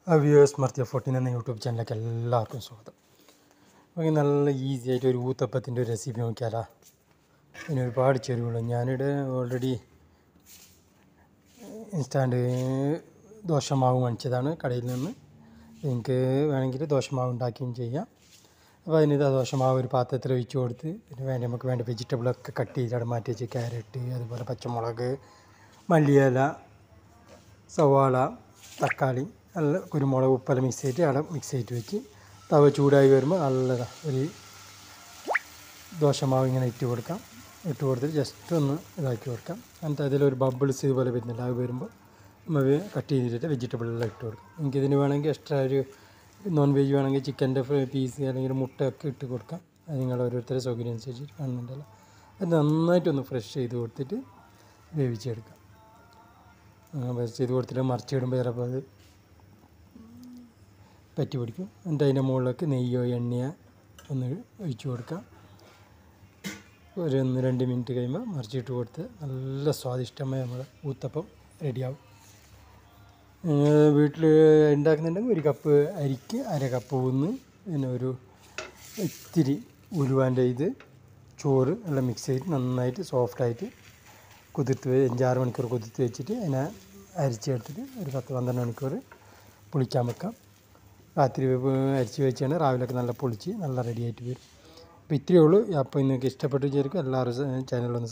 Viewers Marthiya 14 എന്ന YouTube ചാനലിലേക്ക് എല്ലാവർക്കും സ്വാഗതം. നമുക്ക് നല്ല ഈസി ആയിട്ട് ഒരു ഊത്തപ്പത്തിൻ്റെ ഒരു റെസിപ്പി നോക്കിയാലോ. അതിന് ഒരുപാട് ചേരുവകൾ. ഞാനിവിടെ ഓൾറെഡി ഇൻസ്റ്റാൻറ്റ് ദോശമാവ് വാങ്ങിച്ചതാണ് കടയിൽ നിന്ന്. നിങ്ങൾക്ക് വേണമെങ്കിൽ ദോശമാവ് ഉണ്ടാക്കുകയും ചെയ്യാം. അപ്പോൾ അതിന് ദോശമാവ് ഒരു പാത്രത്തിൽ ഒഴിച്ച് കൊടുത്ത് പിന്നെ നമുക്ക് വേണ്ട വെജിറ്റബിളൊക്കെ കട്ട് ചെയ്ത് മാറ്റി വെച്ച് ക്യാരറ്റ്, അതുപോലെ പച്ചമുളക്, മല്ലിയില, സവാള, തക്കാളി, നല്ല കുരുമുളക്, ഉപ്പെല്ലാം മിക്സ് ചെയ്തിട്ട് അവിടെ മിക്സ് ചെയ്തിട്ട് വെച്ച് തവ ചൂടായി വരുമ്പോൾ നല്ലതാണ് ഒരു ദോശമാവ് ഇങ്ങനെ ഇട്ട് കൊടുത്തിട്ട് ജസ്റ്റ് ഒന്ന് ഇതാക്കി കൊടുക്കാം. എന്നിട്ട് അതിലൊരു ബബിൾസ് ഇതുപോലെ വരുന്നില്ല, അത് വരുമ്പോൾ നമ്മൾ കട്ട് ചെയ്തിട്ട് വെജിറ്റബിളെല്ലാം ഇട്ട് കൊടുക്കാം. എനിക്കിതിന് വേണമെങ്കിൽ എക്സ്ട്രാ ഒരു നോൺ വെജ് വേണമെങ്കിൽ ചിക്കൻ്റെ പീസ് അല്ലെങ്കിൽ മുട്ടയൊക്കെ ഇട്ട് കൊടുക്കാം. അത് നിങ്ങൾ ഓരോരുത്തരുടെ സൗകര്യം അനുസരിച്ച് കാണുന്നുണ്ടല്ലോ. അത് നന്നായിട്ടൊന്ന് ഫ്രഷ് ചെയ്ത് കൊടുത്തിട്ട് വേവിച്ചെടുക്കാം. ഫ്രഷ് ചെയ്ത് കൊടുത്തിട്ട് മറിച്ചിടുമ്പോൾ ചിലപ്പോൾ അത് പറ്റി പിടിക്കും. എന്നിട്ട് അതിൻ്റെ മുകളിലേക്ക് നെയ്യോ എണ്ണയോ ഒന്ന് ഒഴിച്ച് കൊടുക്കാം. ഒരു 1-2 മിനിറ്റ് കഴിയുമ്പോൾ മറിച്ചിട്ട് കൊടുത്ത് നല്ല സ്വാദിഷ്ടമായ നമ്മുടെ ഊത്തപ്പം റെഡിയാവും. വീട്ടിൽ ഉണ്ടാക്കുന്നുണ്ടെങ്കിൽ 1 കപ്പ് അരിക്ക് 1/2 കപ്പ് ഉഴുന്ന്, പിന്നെ ഒരു ഇത്തിരി ഉലുവാൻ്റെ ചോറ് എല്ലാം മിക്സ് ചെയ്ത് നന്നായിട്ട് സോഫ്റ്റായിട്ട് കുതിർത്ത് 5-6 മണിക്കൂർ കുതിർത്ത് വെച്ചിട്ട് അതിനെ അരിച്ചെടുത്തിട്ട് ഒരു 10-12 മണിക്കൂർ പുളിക്കാൻ വെക്കാം. രാത്രി അരിച്ച് വെച്ചാണ് രാവിലെയൊക്കെ നല്ല പൊളിച്ച് നല്ല റെഡിയായിട്ട് വരും. അപ്പോൾ ഇത്രയേ ഉള്ളൂ. അപ്പോൾ നിങ്ങൾക്ക് ഇഷ്ടപ്പെട്ട് ചേർക്കും. എല്ലാവരും ചാനലൊന്ന്